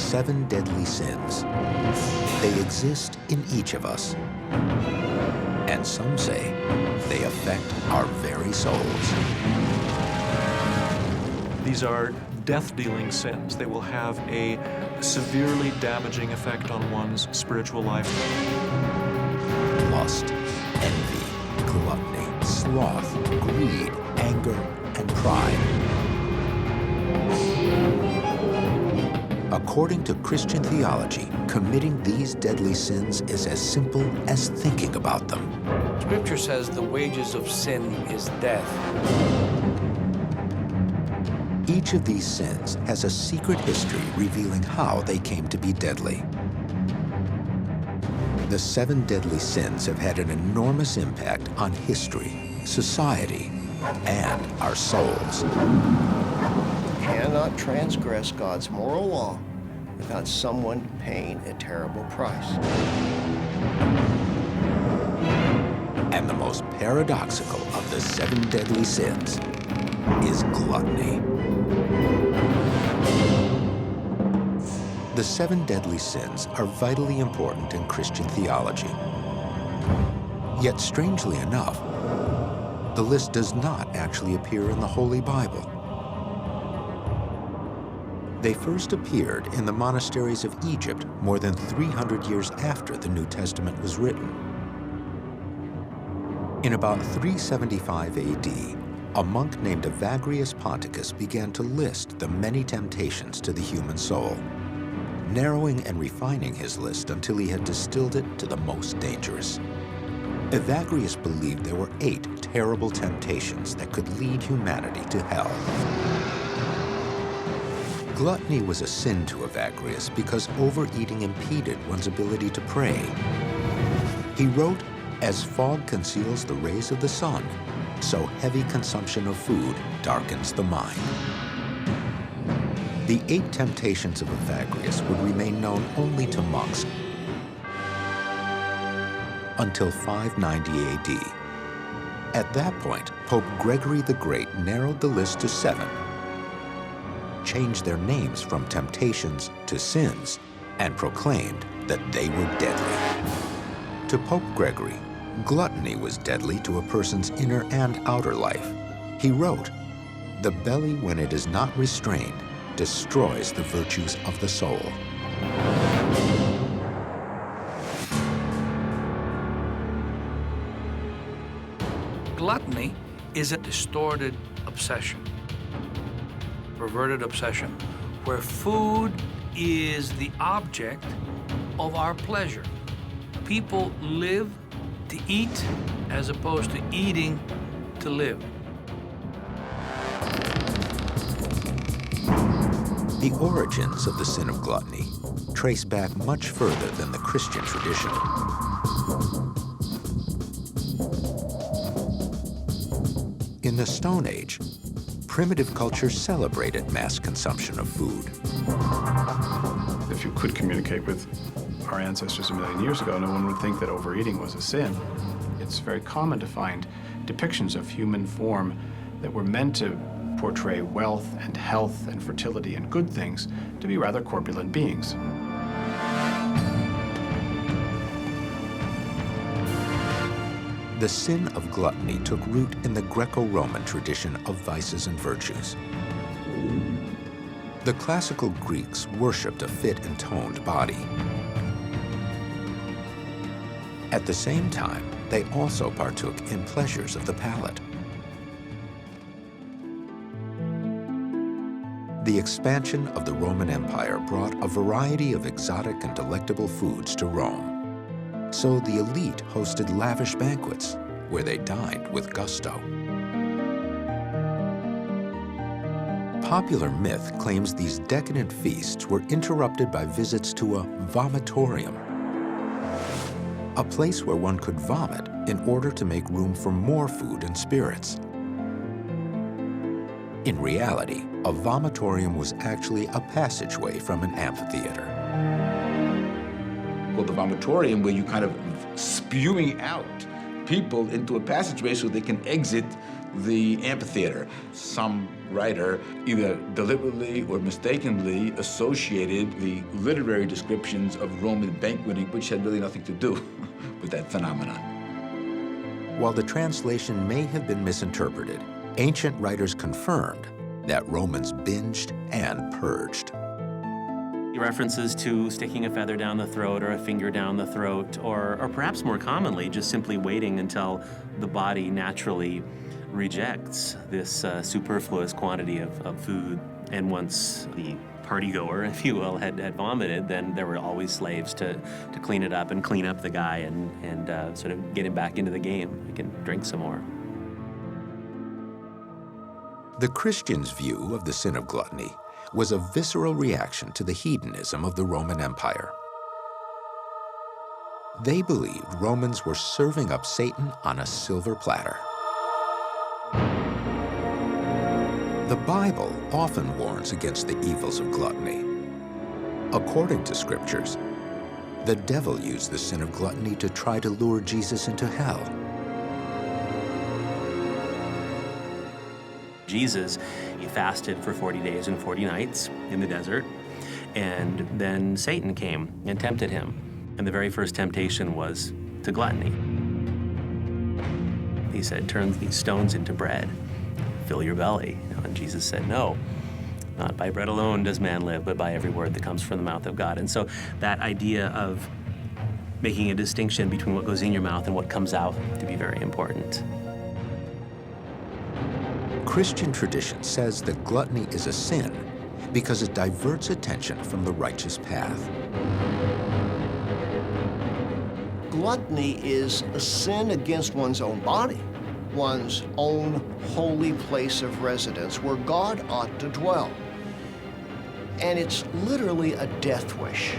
7 deadly sins. They exist in each of us. And some say they affect our very souls. These are death-dealing sins. They will have a severely damaging effect on one's spiritual life. Lust, envy, gluttony, sloth, greed, anger, and pride. According to Christian theology, committing these deadly sins is as simple as thinking about them. Scripture says the wages of sin is death. Each of these sins has a secret history revealing how they came to be deadly. The 7 deadly sins have had an enormous impact on history, society, and our souls. You cannot transgress God's moral law without someone paying a terrible price. And the most paradoxical of the 7 deadly sins is gluttony. The 7 deadly sins are vitally important in Christian theology. Yet, strangely enough, the list does not actually appear in the Holy Bible. They first appeared in the monasteries of Egypt more than 300 years after the New Testament was written. In about 375 AD, a monk named Evagrius Ponticus began to list the many temptations to the human soul, narrowing and refining his list until he had distilled it to the most dangerous. Evagrius believed there were 8 terrible temptations that could lead humanity to hell. Gluttony was a sin to Evagrius because overeating impeded one's ability to pray. He wrote, "As fog conceals the rays of the sun, so heavy consumption of food darkens the mind." The 8 temptations of Evagrius would remain known only to monks until 590 AD. At that point, Pope Gregory the Great narrowed the list to 7, changed their names from temptations to sins, and proclaimed that they were deadly. To Pope Gregory, gluttony was deadly to a person's inner and outer life. He wrote, "The belly, when it is not restrained, destroys the virtues of the soul." Gluttony is a distorted obsession, perverted obsession, where food is the object of our pleasure. People live to eat as opposed to eating to live. The origins of the sin of gluttony trace back much further than the Christian tradition. In the Stone Age, primitive culture celebrated mass consumption of food. If you could communicate with our ancestors a million years ago, no one would think that overeating was a sin. It's very common to find depictions of human form that were meant to portray wealth and health and fertility and good things to be rather corpulent beings. The sin of gluttony took root in the Greco-Roman tradition of vices and virtues. The classical Greeks worshipped a fit and toned body. At the same time, they also partook in pleasures of the palate. The expansion of the Roman Empire brought a variety of exotic and delectable foods to Rome. So the elite hosted lavish banquets where they dined with gusto. Popular myth claims these decadent feasts were interrupted by visits to a vomitorium, a place where one could vomit in order to make room for more food and spirits. In reality, a vomitorium was actually a passageway from an amphitheater. Well, the vomitorium, where you kind of spewing out people into a passageway so they can exit the amphitheater. Some writer either deliberately or mistakenly associated the literary descriptions of Roman banqueting, which had really nothing to do with that phenomenon. While the translation may have been misinterpreted, ancient writers confirmed that Romans binged and purged. References to sticking a feather down the throat or a finger down the throat, or perhaps more commonly, just simply waiting until the body naturally rejects this superfluous quantity of food. And once the partygoer, if you will, had vomited, then there were always slaves to clean it up and clean up the guy and sort of get him back into the game. He can drink some more. The Christians' view of the sin of gluttony was a visceral reaction to the hedonism of the Roman Empire. They believed Romans were serving up Satan on a silver platter. The Bible often warns against the evils of gluttony. According to scriptures, the devil used the sin of gluttony to try to lure Jesus into hell. Jesus, he fasted for 40 days and 40 nights in the desert, and then Satan came and tempted him. And the very first temptation was to gluttony. He said, turn these stones into bread, fill your belly. And Jesus said, no, not by bread alone does man live, but by every word that comes from the mouth of God. And so that idea of making a distinction between what goes in your mouth and what comes out to be very important. Christian tradition says that gluttony is a sin because it diverts attention from the righteous path. Gluttony is a sin against one's own body, one's own holy place of residence where God ought to dwell. And it's literally a death wish.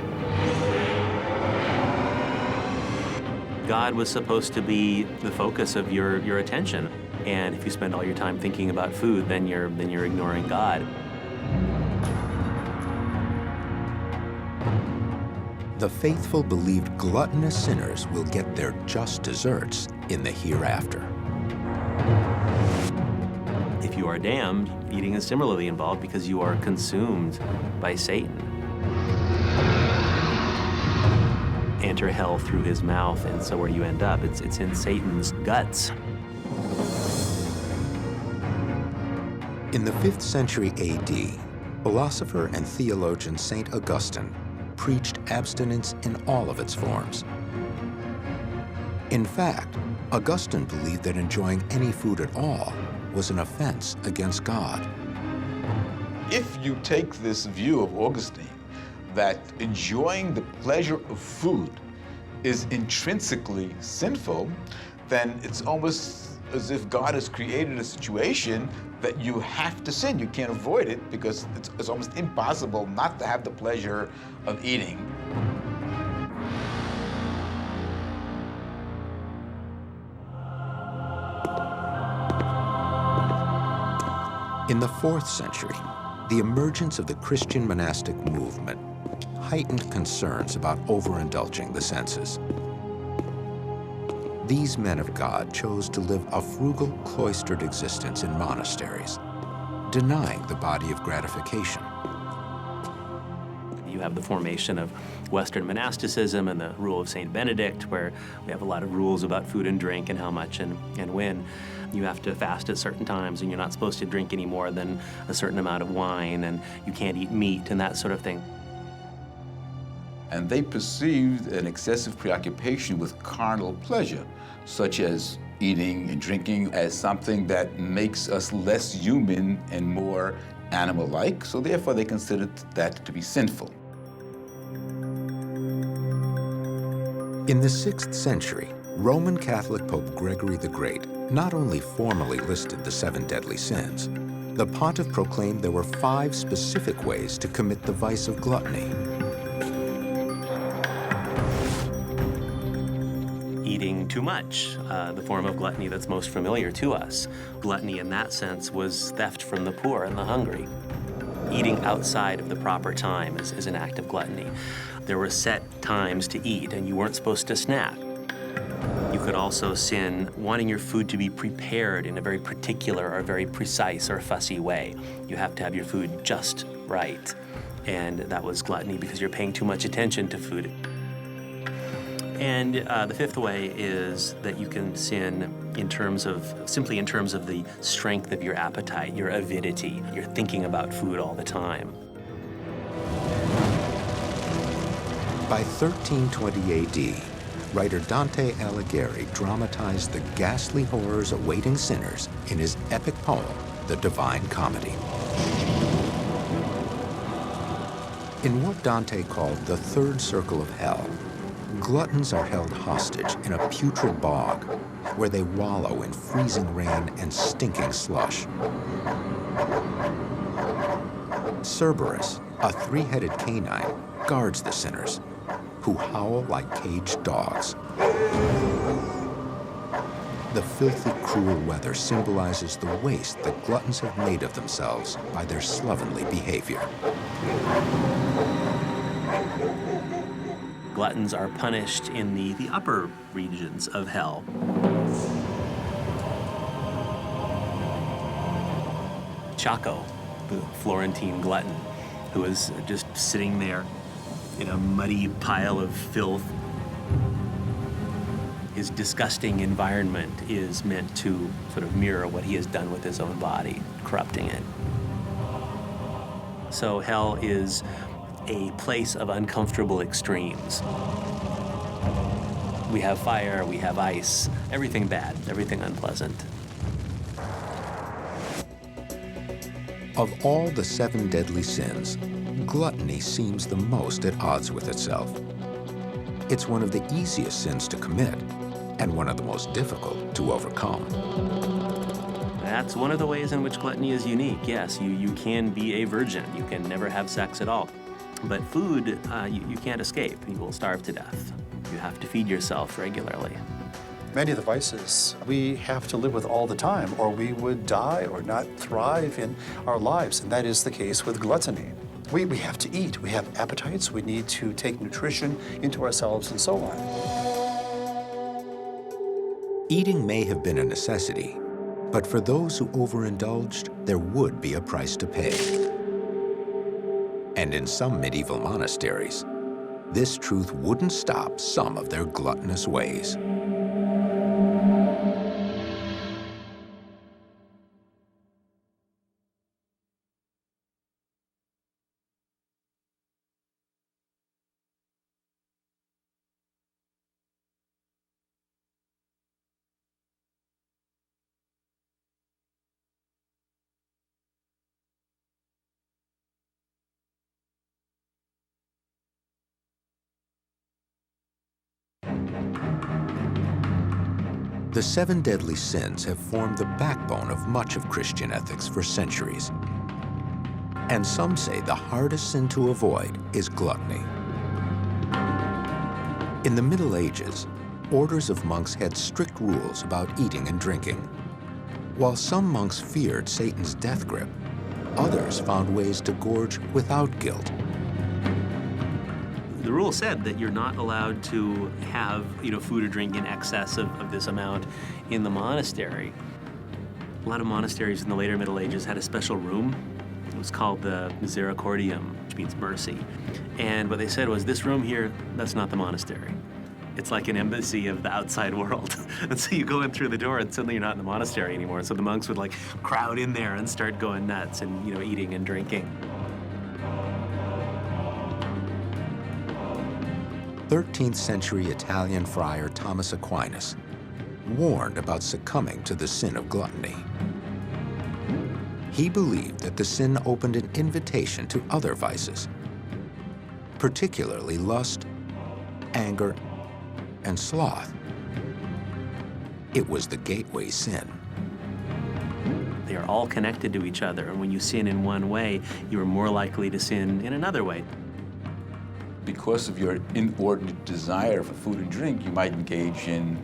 God was supposed to be the focus of your attention. And if you spend all your time thinking about food, then you're ignoring God. The faithful believed gluttonous sinners will get their just desserts in the hereafter. If you are damned, eating is similarly involved because you are consumed by Satan. Enter hell through his mouth, and so where you end up, it's in Satan's guts. In the 5th century AD, philosopher and theologian St. Augustine preached abstinence in all of its forms. In fact, Augustine believed that enjoying any food at all was an offense against God. If you take this view of Augustine, that enjoying the pleasure of food is intrinsically sinful, then it's almost as if God has created a situation that you have to sin. You can't avoid it because it's almost impossible not to have the pleasure of eating. In the 4th century, the emergence of the Christian monastic movement heightened concerns about overindulging the senses. These men of God chose to live a frugal, cloistered existence in monasteries, denying the body of gratification. You have the formation of Western monasticism and the rule of St. Benedict, where we have a lot of rules about food and drink and how much and when. You have to fast at certain times, and you're not supposed to drink any more than a certain amount of wine, and you can't eat meat and that sort of thing. And they perceived an excessive preoccupation with carnal pleasure, such as eating and drinking, as something that makes us less human and more animal-like, so therefore they considered that to be sinful. In the 6th century, Roman Catholic Pope Gregory the Great not only formally listed the 7 deadly sins, the pontiff proclaimed there were 5 specific ways to commit the vice of gluttony. Eating too much, the form of gluttony that's most familiar to us. Gluttony in that sense was theft from the poor and the hungry. Eating outside of the proper time is an act of gluttony. There were set times to eat, and you weren't supposed to snack. You could also sin wanting your food to be prepared in a very particular or very precise or fussy way. You have to have your food just right. And that was gluttony because you're paying too much attention to food. And the fifth way is that you can sin simply in terms of the strength of your appetite, your avidity. You're thinking about food all the time. By 1320 AD, writer Dante Alighieri dramatized the ghastly horrors awaiting sinners in his epic poem, The Divine Comedy. In what Dante called the third circle of hell, gluttons are held hostage in a putrid bog where they wallow in freezing rain and stinking slush. Cerberus, a three-headed canine, guards the sinners, who howl like caged dogs. The filthy, cruel weather symbolizes the waste that gluttons have made of themselves by their slovenly behavior. Gluttons are punished in the upper regions of hell. Chaco, the Florentine glutton, who was just sitting there in a muddy pile of filth. His disgusting environment is meant to sort of mirror what he has done with his own body, corrupting it. So hell is a place of uncomfortable extremes. We have fire, we have ice, everything bad, everything unpleasant. Of all the 7 deadly sins, gluttony seems the most at odds with itself. It's one of the easiest sins to commit and one of the most difficult to overcome. That's one of the ways in which gluttony is unique. Yes, you can be a virgin. You can never have sex at all. But food, you can't escape. You will starve to death. You have to feed yourself regularly. Many of the vices we have to live with all the time, or we would die or not thrive in our lives, and that is the case with gluttony. We have to eat. We have appetites. We need to take nutrition into ourselves and so on. Eating may have been a necessity, but for those who overindulged, there would be a price to pay. And in some medieval monasteries, this truth wouldn't stop some of their gluttonous ways. The 7 deadly sins have formed the backbone of much of Christian ethics for centuries. And some say the hardest sin to avoid is gluttony. In the Middle Ages, orders of monks had strict rules about eating and drinking. While some monks feared Satan's death grip, others found ways to gorge without guilt. The rule said that you're not allowed to have, food or drink in excess of this amount in the monastery. A lot of monasteries in the later Middle Ages had a special room. It was called the Misericordium, which means mercy. And what they said was, this room here, that's not the monastery. It's like an embassy of the outside world. And so you go in through the door and suddenly you're not in the monastery anymore. So the monks would crowd in there and start going nuts and, eating and drinking. 13th century Italian friar Thomas Aquinas warned about succumbing to the sin of gluttony. He believed that the sin opened an invitation to other vices, particularly lust, anger, and sloth. It was the gateway sin. They are all connected to each other, and when you sin in one way, you are more likely to sin in another way. Because of your inordinate desire for food and drink, you might engage in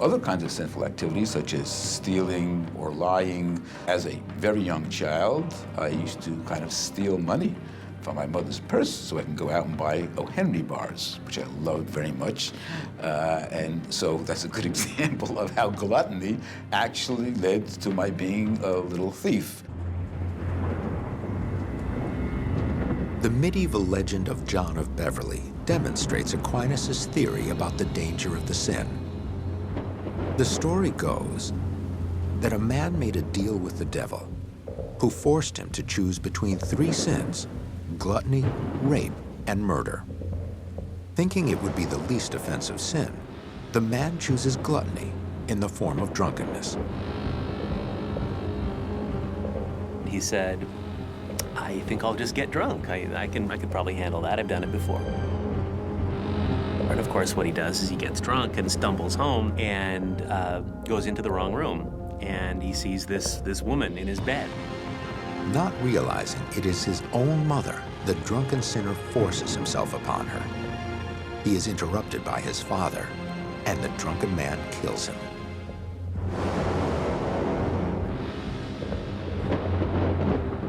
other kinds of sinful activities, such as stealing or lying. As a very young child, I used to kind of steal money from my mother's purse so I can go out and buy O. Henry bars, which I loved very much. And so that's a good example of how gluttony actually led to my being a little thief. The medieval legend of John of Beverley demonstrates Aquinas' theory about the danger of the sin. The story goes that a man made a deal with the devil, who forced him to choose between 3 sins: gluttony, rape, and murder. Thinking it would be the least offensive sin, the man chooses gluttony in the form of drunkenness. He said, I think I'll just get drunk. I could probably handle that. I've done it before. But of course, what he does is he gets drunk and stumbles home and goes into the wrong room. And he sees this woman in his bed. Not realizing it is his own mother, the drunken sinner forces himself upon her. He is interrupted by his father, and the drunken man kills him.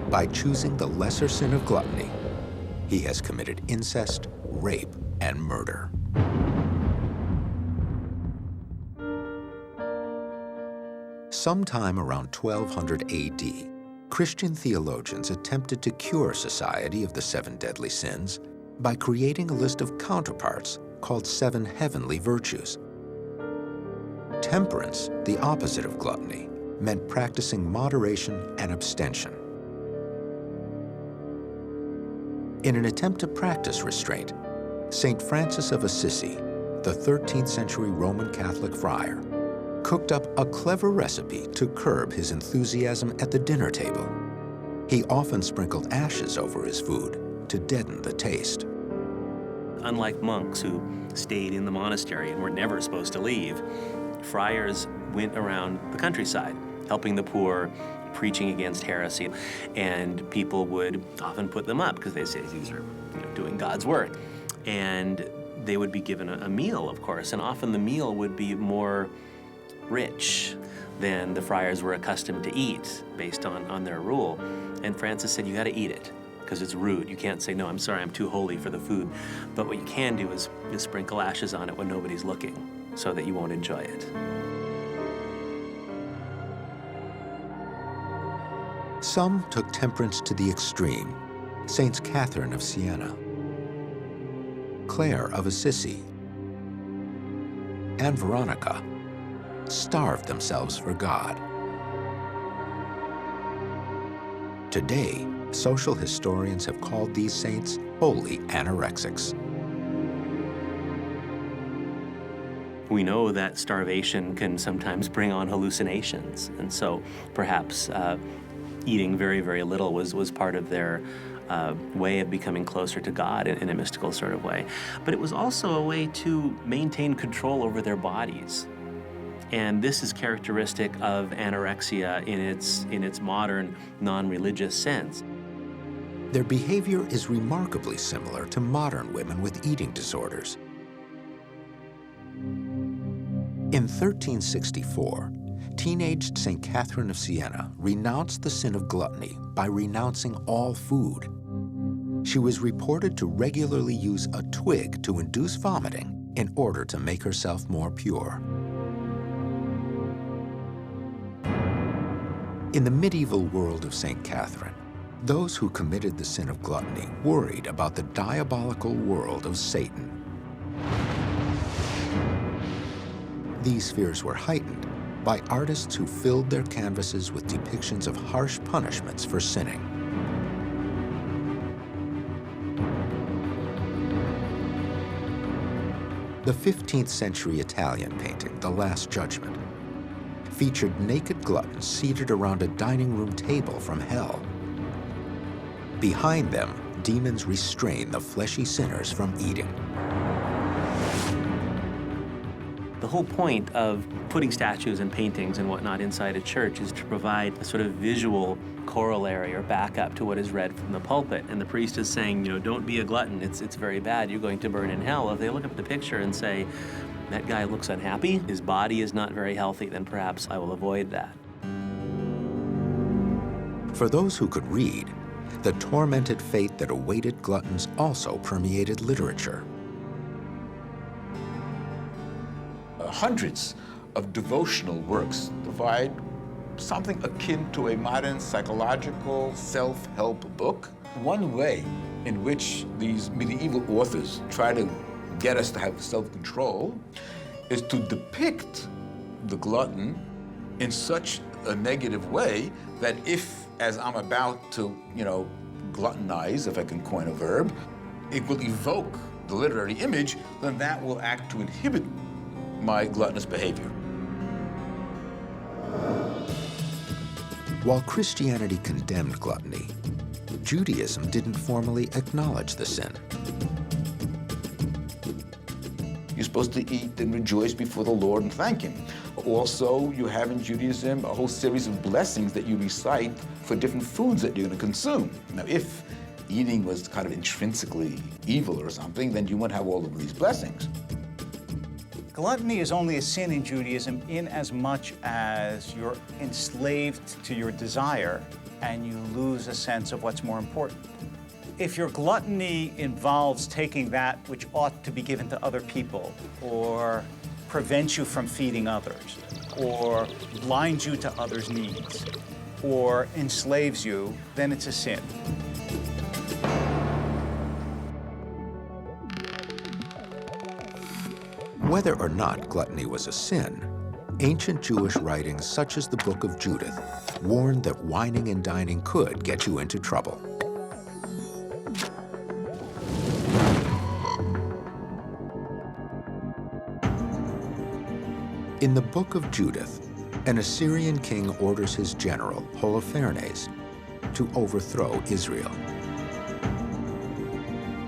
By choosing the lesser sin of gluttony, he has committed incest, rape, and murder. Sometime around 1200 AD, Christian theologians attempted to cure society of the 7 deadly sins by creating a list of counterparts called 7 heavenly virtues. Temperance, the opposite of gluttony, meant practicing moderation and abstention. In an attempt to practice restraint, St. Francis of Assisi, the 13th century Roman Catholic friar, cooked up a clever recipe to curb his enthusiasm at the dinner table. He often sprinkled ashes over his food to deaden the taste. Unlike monks who stayed in the monastery and were never supposed to leave, friars went around the countryside, helping the poor, preaching against heresy, and people would often put them up because they say these are doing God's work. And they would be given a meal, of course, and often the meal would be more rich than the friars were accustomed to eat based on their rule. And Francis said, you got to eat it because it's rude. You can't say, no, I'm sorry, I'm too holy for the food. But what you can do is sprinkle ashes on it when nobody's looking so that you won't enjoy it. Some took temperance to the extreme. Saints Catherine of Siena, Clare of Assisi, and Veronica starved themselves for God. Today, social historians have called these saints holy anorexics. We know that starvation can sometimes bring on hallucinations, and so perhaps eating very, very little was part of their way of becoming closer to God in a mystical sort of way. But it was also a way to maintain control over their bodies. And this is characteristic of anorexia in its modern, non-religious sense. Their behavior is remarkably similar to modern women with eating disorders. In 1364, teenaged St. Catherine of Siena renounced the sin of gluttony by renouncing all food. She was reported to regularly use a twig to induce vomiting in order to make herself more pure. In the medieval world of St. Catherine, those who committed the sin of gluttony worried about the diabolical world of Satan. These fears were heightened by artists who filled their canvases with depictions of harsh punishments for sinning. The 15th century Italian painting, The Last Judgment, featured naked gluttons seated around a dining room table from hell. Behind them, demons restrain the fleshy sinners from eating. The whole point of putting statues and paintings and whatnot inside a church is to provide a sort of visual corollary or backup to what is read from the pulpit. And the priest is saying, don't be a glutton. It's very bad. You're going to burn in hell. If they look at the picture and say, that guy looks unhappy, his body is not very healthy, then perhaps I will avoid that. For those who could read, the tormented fate that awaited gluttons also permeated literature. Hundreds of devotional works provide something akin to a modern psychological self-help book. One way in which these medieval authors try to get us to have self-control is to depict the glutton in such a negative way that if, as I'm about to, gluttonize, if I can coin a verb, it will evoke the literary image, then that will act to inhibit my gluttonous behavior. While Christianity condemned gluttony, Judaism didn't formally acknowledge the sin. You're supposed to eat and rejoice before the Lord and thank Him. Also, you have in Judaism a whole series of blessings that you recite for different foods that you're going to consume. Now, if eating was kind of intrinsically evil or something, then you wouldn't have all of these blessings. Gluttony is only a sin in Judaism in as much as you're enslaved to your desire and you lose a sense of what's more important. If your gluttony involves taking that which ought to be given to other people, or prevents you from feeding others, or blinds you to others' needs, or enslaves you, then it's a sin. Whether or not gluttony was a sin, ancient Jewish writings such as the Book of Judith warned that wining and dining could get you into trouble. In the Book of Judith, an Assyrian king orders his general, Holofernes, to overthrow Israel.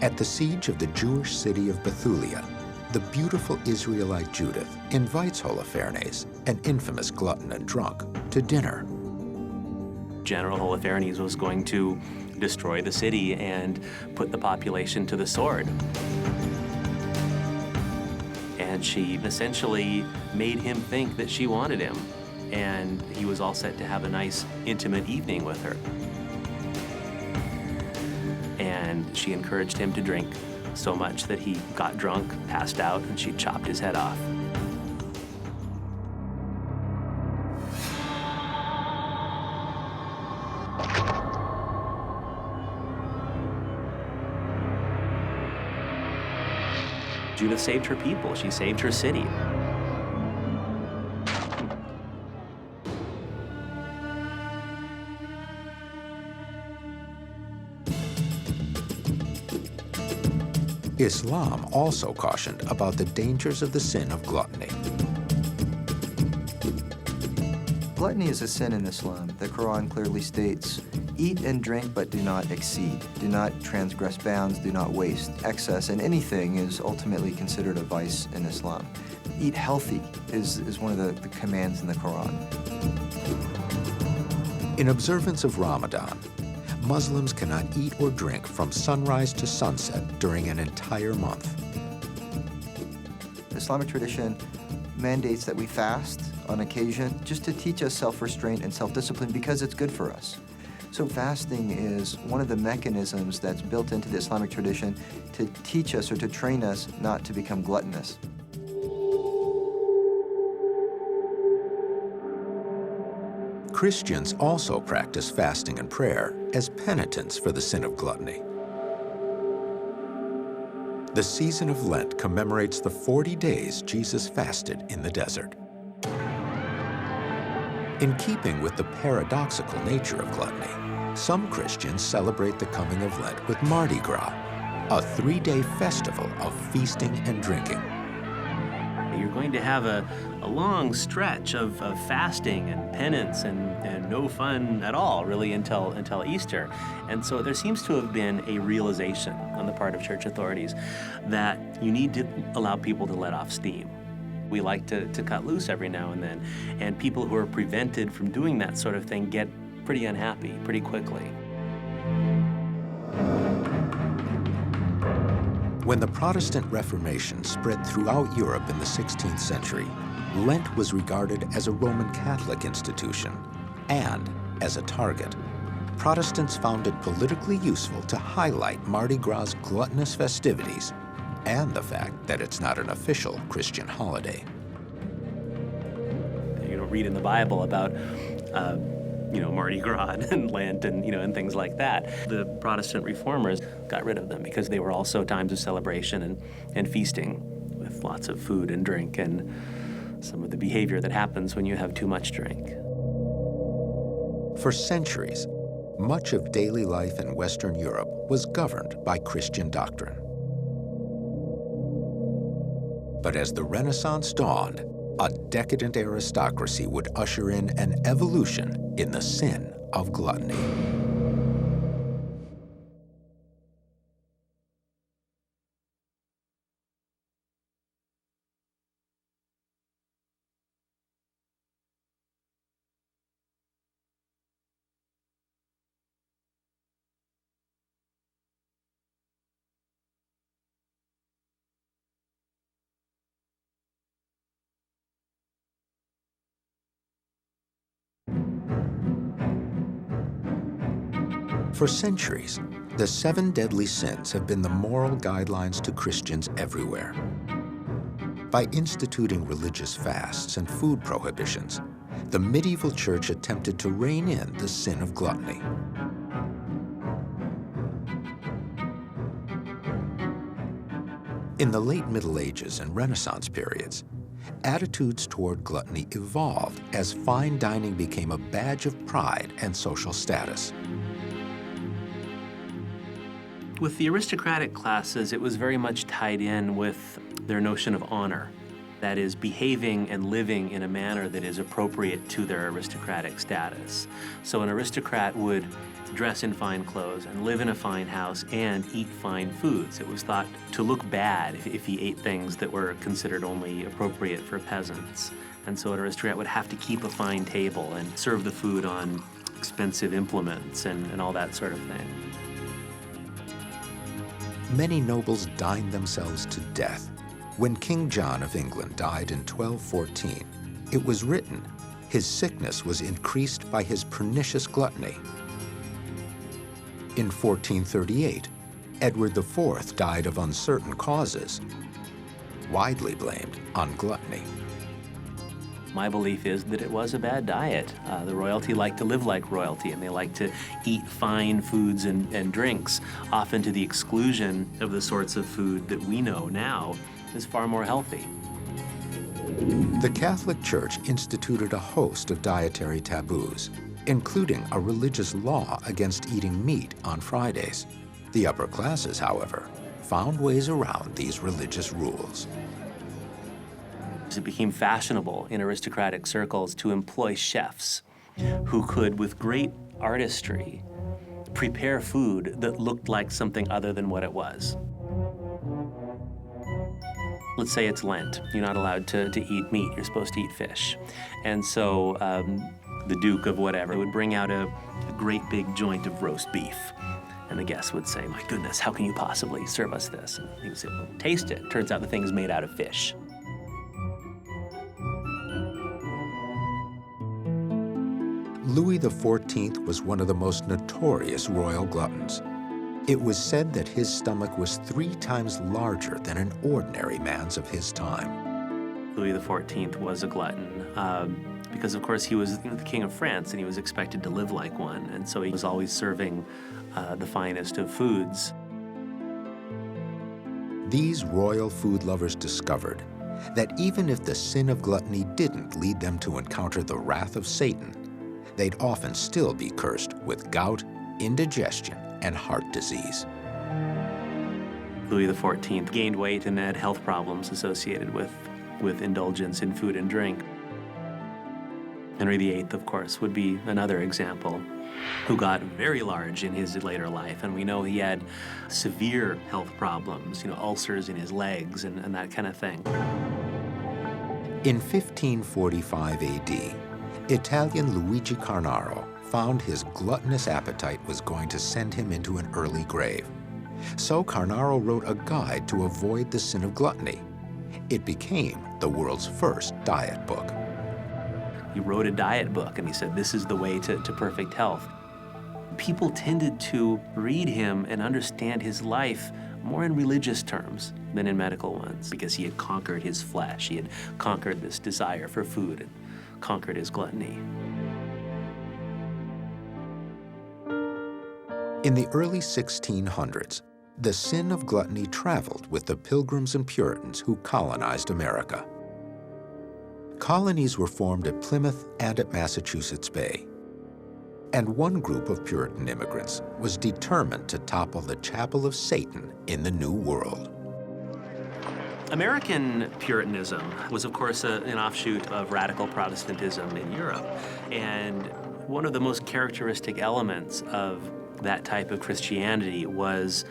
At the siege of the Jewish city of Bethulia, the beautiful Israelite Judith invites Holofernes, an infamous glutton and drunk, to dinner. General Holofernes was going to destroy the city and put the population to the sword. And she essentially made him think that she wanted him, and he was all set to have a nice, intimate evening with her. And she encouraged him to drink so much that he got drunk, passed out, and she chopped his head off. Judith saved her people. She saved her city. Islam also cautioned about the dangers of the sin of gluttony. Gluttony is a sin in Islam. The Quran clearly states, "Eat and drink, but do not exceed. Do not transgress bounds, do not waste. Excess in anything is ultimately considered a vice in Islam." Eat healthy is one of the commands in the Quran. In observance of Ramadan, Muslims cannot eat or drink from sunrise to sunset during an entire month. The Islamic tradition mandates that we fast on occasion just to teach us self-restraint and self-discipline because it's good for us. So fasting is one of the mechanisms that's built into the Islamic tradition to teach us or to train us not to become gluttonous. Christians also practice fasting and prayer as penitence for the sin of gluttony. The season of Lent commemorates the 40 days Jesus fasted in the desert. In keeping with the paradoxical nature of gluttony, some Christians celebrate the coming of Lent with Mardi Gras, a 3-day festival of feasting and drinking. You're going to have a long stretch of fasting and penance and no fun at all, really, until Easter. And so there seems to have been a realization on the part of church authorities that you need to allow people to let off steam. We like to cut loose every now and then, and people who are prevented from doing that sort of thing get pretty unhappy pretty quickly. When the Protestant Reformation spread throughout Europe in the 16th century, Lent was regarded as a Roman Catholic institution and as a target. Protestants found it politically useful to highlight Mardi Gras' gluttonous festivities and the fact that it's not an official Christian holiday. You don't read in the Bible about Mardi Gras and Lent and things like that. The Protestant reformers got rid of them because they were also times of celebration and feasting with lots of food and drink and some of the behavior that happens when you have too much drink. For centuries, much of daily life in Western Europe was governed by Christian doctrine. But as the Renaissance dawned, a decadent aristocracy would usher in an evolution in the sin of gluttony. For centuries, the 7 deadly sins have been the moral guidelines to Christians everywhere. By instituting religious fasts and food prohibitions, the medieval church attempted to rein in the sin of gluttony. In the late Middle Ages and Renaissance periods, attitudes toward gluttony evolved as fine dining became a badge of pride and social status. With the aristocratic classes, it was very much tied in with their notion of honor. That is, behaving and living in a manner that is appropriate to their aristocratic status. So an aristocrat would dress in fine clothes and live in a fine house and eat fine foods. It was thought to look bad if he ate things that were considered only appropriate for peasants. And so an aristocrat would have to keep a fine table and serve the food on expensive implements and all that sort of thing. Many nobles dined themselves to death. When King John of England died in 1214, it was written his sickness was increased by his pernicious gluttony. In 1438, Edward IV died of uncertain causes, widely blamed on gluttony. My belief is that it was a bad diet. The royalty liked to live like royalty, and they liked to eat fine foods and drinks, often to the exclusion of the sorts of food that we know now is far more healthy. The Catholic Church instituted a host of dietary taboos, including a religious law against eating meat on Fridays. The upper classes, however, found ways around these religious rules. It became fashionable in aristocratic circles to employ chefs who could, with great artistry, prepare food that looked like something other than what it was. Let's say it's Lent. You're not allowed to eat meat. You're supposed to eat fish. And so the Duke of whatever would bring out a great big joint of roast beef. And the guests would say, "My goodness, how can you possibly serve us this?" And he would say, "Well, taste it. Turns out the thing is made out of fish." Louis XIV was one of the most notorious royal gluttons. It was said that his stomach was 3 times larger than an ordinary man's of his time. Louis XIV was a glutton because, of course, he was the King of France and he was expected to live like one. And so he was always serving the finest of foods. These royal food lovers discovered that even if the sin of gluttony didn't lead them to encounter the wrath of Satan, they'd often still be cursed with gout, indigestion, and heart disease. Louis XIV gained weight and had health problems associated with indulgence in food and drink. Henry VIII, of course, would be another example, who got very large in his later life. And we know he had severe health problems, ulcers in his legs and that kind of thing. In 1545 AD, Italian Luigi Carnaro found his gluttonous appetite was going to send him into an early grave. So Carnaro wrote a guide to avoid the sin of gluttony. It became the world's first diet book. He wrote a diet book and he said, this is the way to perfect health. people tended to read him and understand his life more in religious terms than in medical ones, because he had conquered his flesh, he had conquered this desire for food and conquered his gluttony. In the early 1600s, the sin of gluttony traveled with the Pilgrims and Puritans who colonized America. Colonies were formed at Plymouth and at Massachusetts Bay. And one group of Puritan immigrants was determined to topple the chapel of Satan in the New World. American Puritanism was, of course, an offshoot of radical Protestantism in Europe. And one of the most characteristic elements of that type of Christianity was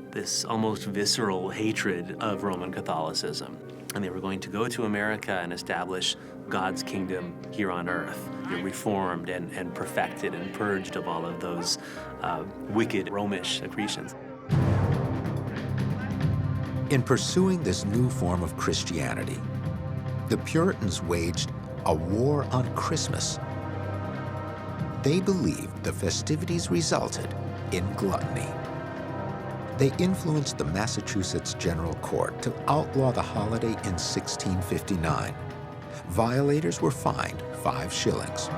this almost visceral hatred of Roman Catholicism. And they were going to go to America and establish God's kingdom here on earth. They reformed and perfected and purged of all of those wicked Romish accretions. In pursuing this new form of Christianity, the Puritans waged a war on Christmas. They believed the festivities resulted in gluttony. They influenced the Massachusetts General Court to outlaw the holiday in 1659. Violators were fined 5 shillings.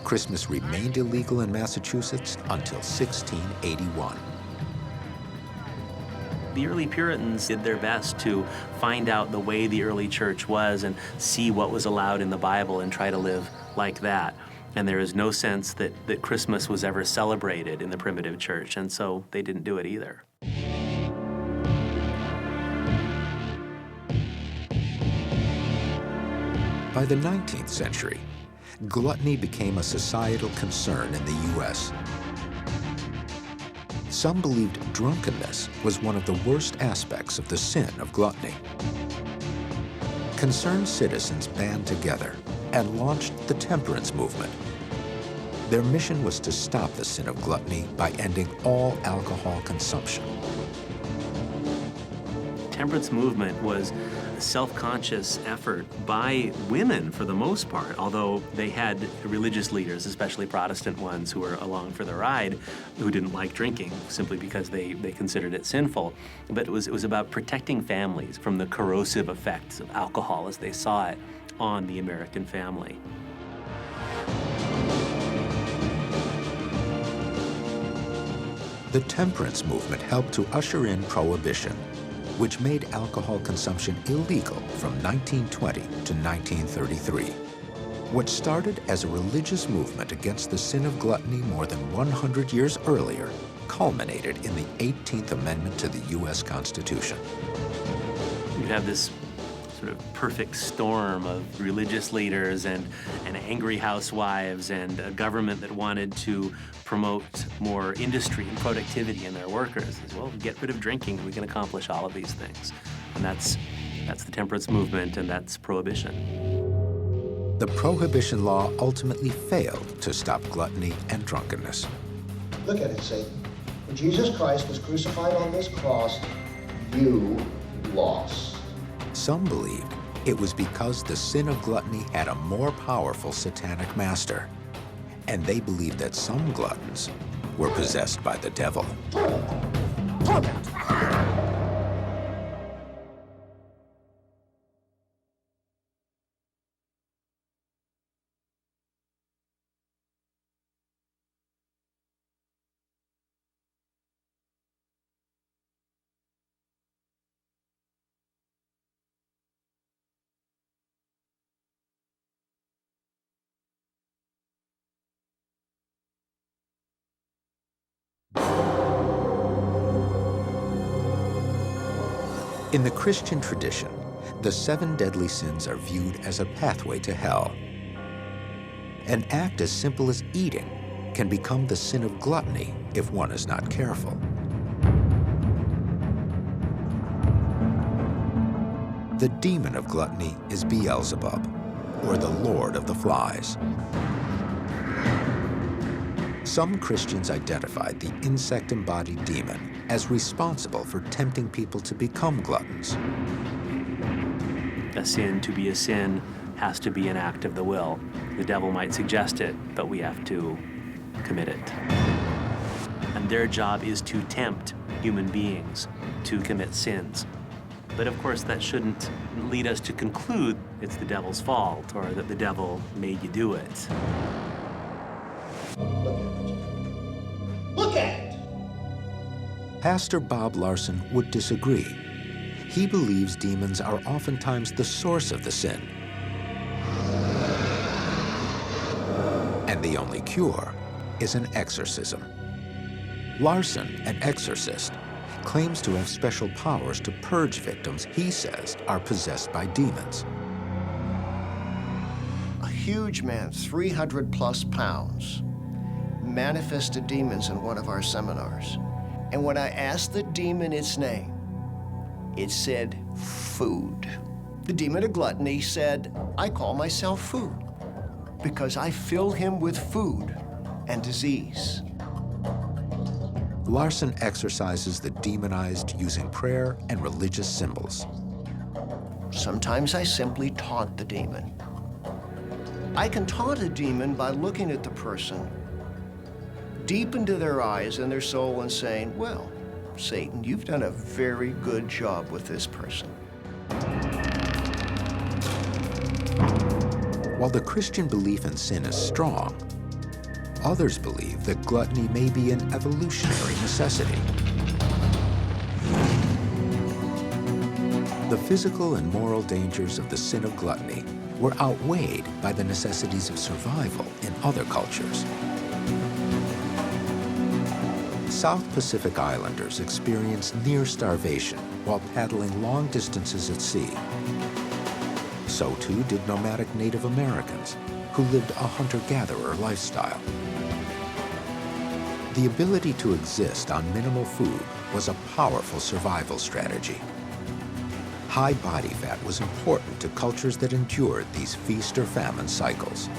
Christmas remained illegal in Massachusetts until 1681. The early Puritans did their best to find out the way the early church was and see what was allowed in the Bible and try to live like that. And there is no sense that Christmas was ever celebrated in the primitive church, and so they didn't do it either. By the 19th century, gluttony became a societal concern in the U.S. Some believed drunkenness was one of the worst aspects of the sin of gluttony. Concerned citizens band together and launched the temperance movement. Their mission was to stop the sin of gluttony by ending all alcohol consumption. Temperance movement was a self-conscious effort by women for the most part, although they had religious leaders, especially Protestant ones, who were along for the ride, who didn't like drinking simply because they considered it sinful. But it was about protecting families from the corrosive effects of alcohol as they saw it on the American family. The temperance movement helped to usher in prohibition, which made alcohol consumption illegal from 1920 to 1933. What started as a religious movement against the sin of gluttony more than 100 years earlier culminated in the 18th Amendment to the U.S. Constitution. You have this sort of perfect storm of religious leaders and angry housewives and a government that wanted to promote more industry and productivity in their workers. Well, get rid of drinking, we can accomplish all of these things. And that's the temperance movement, and that's prohibition. The prohibition law ultimately failed to stop gluttony and drunkenness. Look at it, Satan. When Jesus Christ was crucified on this cross, you lost. Some believed it was because the sin of gluttony had a more powerful satanic master, and they believed that some gluttons were possessed by the devil. Torment. In the Christian tradition, the 7 deadly sins are viewed as a pathway to hell. An act as simple as eating can become the sin of gluttony if one is not careful. The demon of gluttony is Beelzebub, or the Lord of the Flies. Some Christians identified the insect-embodied demon as responsible for tempting people to become gluttons. A sin, to be a sin, has to be an act of the will. The devil might suggest it, but we have to commit it. And their job is to tempt human beings to commit sins. But of course, that shouldn't lead us to conclude it's the devil's fault or that the devil made you do it. Look at it! Pastor Bob Larson would disagree. He believes demons are oftentimes the source of the sin. And the only cure is an exorcism. Larson, an exorcist, claims to have special powers to purge victims he says are possessed by demons. A huge man, 300 plus pounds, manifested demons in one of our seminars. And when I asked the demon its name, it said food. The demon of gluttony said, I call myself food because I fill him with food and disease. Larson exorcises the demonized using prayer and religious symbols. Sometimes I simply taunt the demon. I can taunt a demon by looking at the person deep into their eyes and their soul and saying, well, Satan, you've done a very good job with this person. While the Christian belief in sin is strong, others believe that gluttony may be an evolutionary necessity. The physical and moral dangers of the sin of gluttony were outweighed by the necessities of survival in other cultures. South Pacific Islanders experienced near starvation while paddling long distances at sea. So too did nomadic Native Americans, who lived a hunter-gatherer lifestyle. The ability to exist on minimal food was a powerful survival strategy. High body fat was important to cultures that endured these feast or famine cycles.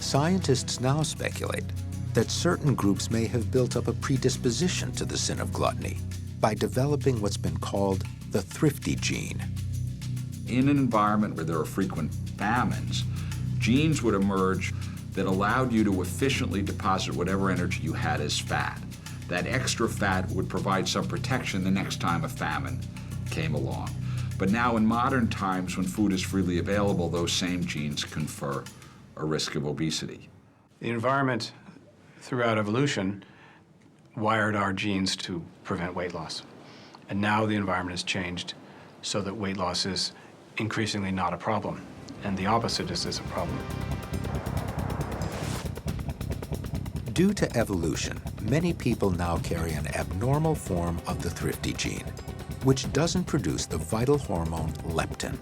Scientists now speculate that certain groups may have built up a predisposition to the sin of gluttony by developing what's been called the thrifty gene. In an environment where there are frequent famines, genes would emerge that allowed you to efficiently deposit whatever energy you had as fat. That extra fat would provide some protection the next time a famine came along. But now in modern times, when food is freely available, those same genes confer a risk of obesity. The environment throughout evolution wired our genes to prevent weight loss. And now the environment has changed so that weight loss is increasingly not a problem. And the opposite is a problem. Due to evolution, many people now carry an abnormal form of the thrifty gene, which doesn't produce the vital hormone leptin.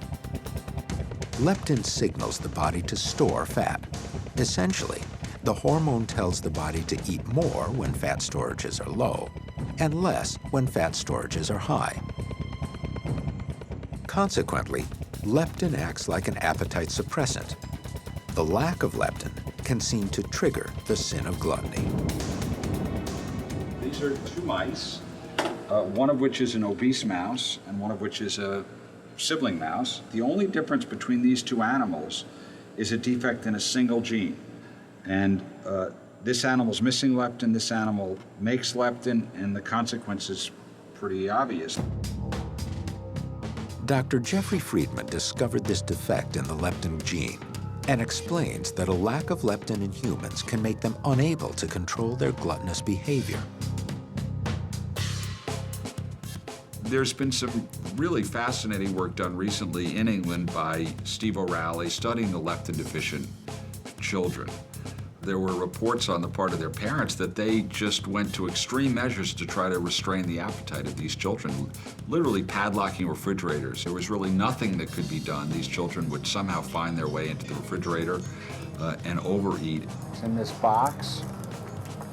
Leptin signals the body to store fat. Essentially, the hormone tells the body to eat more when fat storages are low and less when fat storages are high. Consequently, leptin acts like an appetite suppressant. The lack of leptin can seem to trigger the sin of gluttony. These are two mice, one of which is an obese mouse and one of which is a sibling mouse. The only difference between these two animals is a defect in a single gene. And this animal's missing leptin, this animal makes leptin, and the consequence is pretty obvious. Dr. Jeffrey Friedman discovered this defect in the leptin gene and explains that a lack of leptin in humans can make them unable to control their gluttonous behavior. There's been some really fascinating work done recently in England by Steve O'Reilly studying the leptin-deficient children. There were reports on the part of their parents that they just went to extreme measures to try to restrain the appetite of these children, literally padlocking refrigerators. There was really nothing that could be done. These children would somehow find their way into the refrigerator and overeat. In this box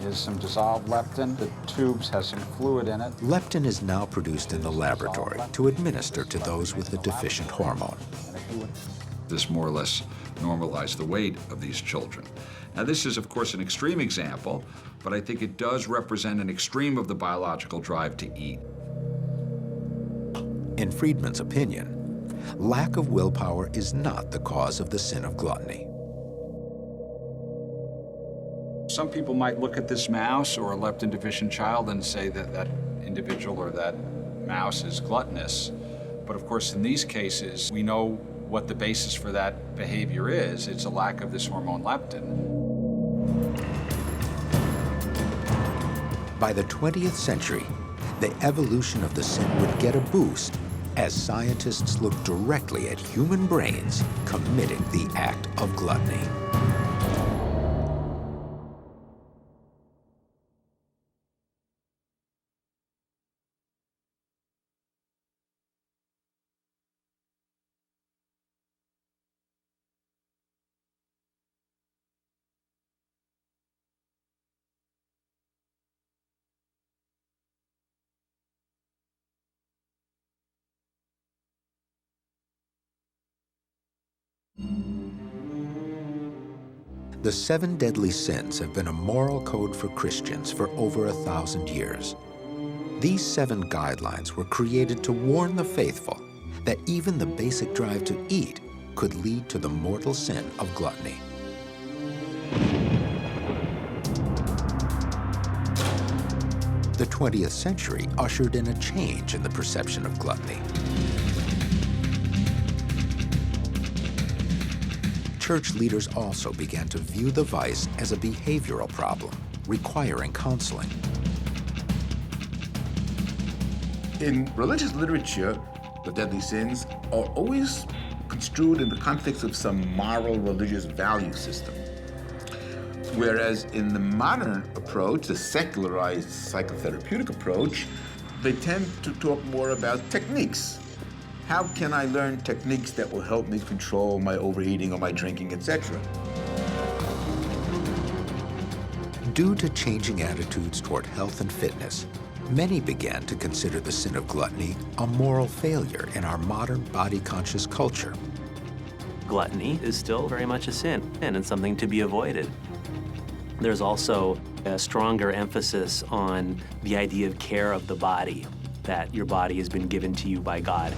is some dissolved leptin. The tubes has some fluid in it. Leptin is now produced in the laboratory to administer to those with the deficient hormone. This more or less normalized the weight of these children. Now, this is, of course, an extreme example, but I think it does represent an extreme of the biological drive to eat. In Friedman's opinion, lack of willpower is not the cause of the sin of gluttony. Some people might look at this mouse or a leptin-deficient child and say that that individual or that mouse is gluttonous. But of course, in these cases, we know what the basis for that behavior is. It's a lack of this hormone leptin. By the 20th century, the evolution of the sin would get a boost as scientists looked directly at human brains committing the act of gluttony. The 7 deadly sins have been a moral code for Christians for over 1,000 years. These 7 guidelines were created to warn the faithful that even the basic drive to eat could lead to the mortal sin of gluttony. The 20th century ushered in a change in the perception of gluttony. Church leaders also began to view the vice as a behavioral problem, requiring counseling. In religious literature, the deadly sins are always construed in the context of some moral religious value system. Whereas in the modern approach, the secularized psychotherapeutic approach, they tend to talk more about techniques. How can I learn techniques that will help me control my overeating or my drinking, etc.? Due to changing attitudes toward health and fitness, many began to consider the sin of gluttony a moral failure in our modern body-conscious culture. Gluttony is still very much a sin, and it's something to be avoided. There's also a stronger emphasis on the idea of care of the body, that your body has been given to you by God.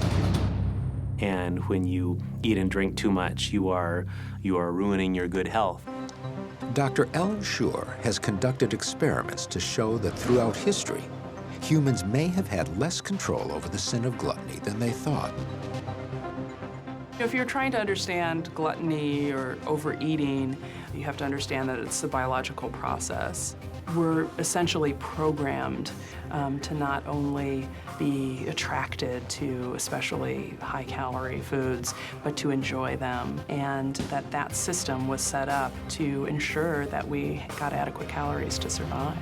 And when you eat and drink too much, you are ruining your good health. Dr. Ellen Schur has conducted experiments to show that throughout history, humans may have had less control over the sin of gluttony than they thought. If you're trying to understand gluttony or overeating, you have to understand that it's a biological process. We're essentially programmed to not only be attracted to especially high-calorie foods, but to enjoy them, and that system was set up to ensure that we got adequate calories to survive.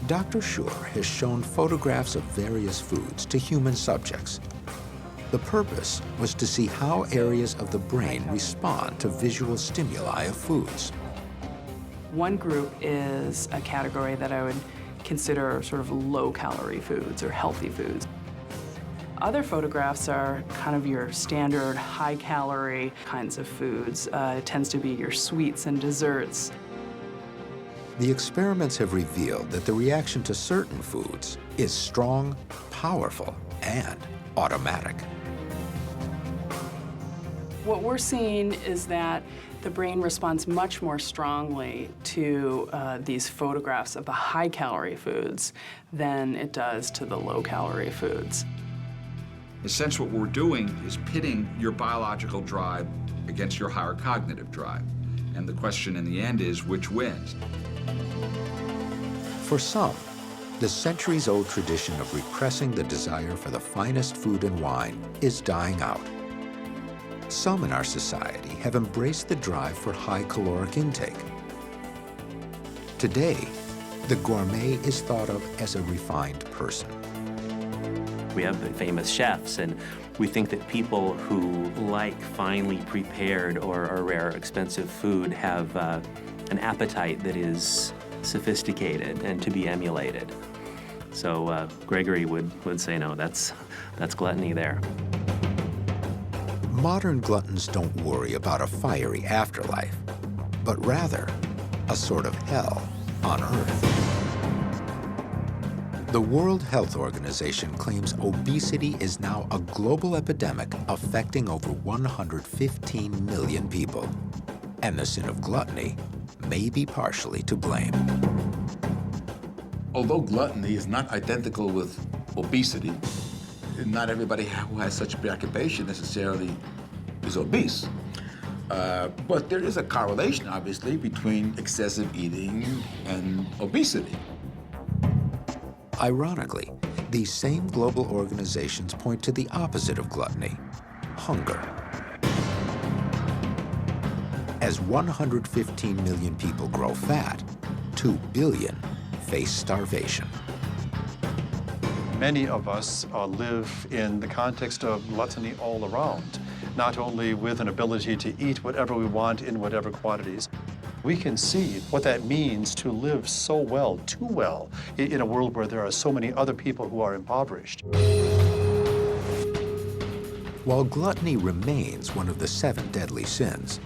Dr. Schur has shown photographs of various foods to human subjects. The purpose was to see how areas of the brain respond to visual stimuli of foods. One group is a category that I would consider sort of low-calorie foods or healthy foods. Other photographs are kind of your standard high-calorie kinds of foods. It tends to be your sweets and desserts. The experiments have revealed that the reaction to certain foods is strong, powerful, and automatic. What we're seeing is that the brain responds much more strongly to these photographs of the high-calorie foods than it does to the low-calorie foods. In a sense, what we're doing is pitting your biological drive against your higher cognitive drive. And the question in the end is, which wins? For some, the centuries-old tradition of repressing the desire for the finest food and wine is dying out. Some in our society have embraced the drive for high caloric intake. Today, the gourmet is thought of as a refined person. We have the famous chefs, and we think that people who like finely prepared or rare, expensive food have an appetite that is sophisticated and to be emulated. So Gregory would say, no, that's gluttony there. Modern gluttons don't worry about a fiery afterlife, but rather a sort of hell on earth. The World Health Organization claims obesity is now a global epidemic affecting over 115 million people. And the sin of gluttony may be partially to blame. Although gluttony is not identical with obesity, not everybody who has such a preoccupation necessarily is obese. But there is a correlation, obviously, between excessive eating and obesity. Ironically, these same global organizations point to the opposite of gluttony, hunger. As 115 million people grow fat, 2 billion face starvation. Many of us live in the context of gluttony all around, not only with an ability to eat whatever we want in whatever quantities. We can see what that means to live so well, too well, in a world where there are so many other people who are impoverished. While gluttony remains one of the 7 deadly sins,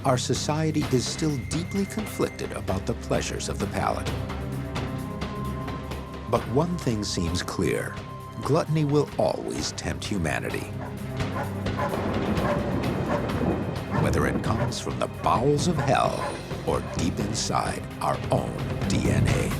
our society is still deeply conflicted about the pleasures of the palate. But one thing seems clear: gluttony will always tempt humanity. Whether it comes from the bowels of hell or deep inside our own DNA.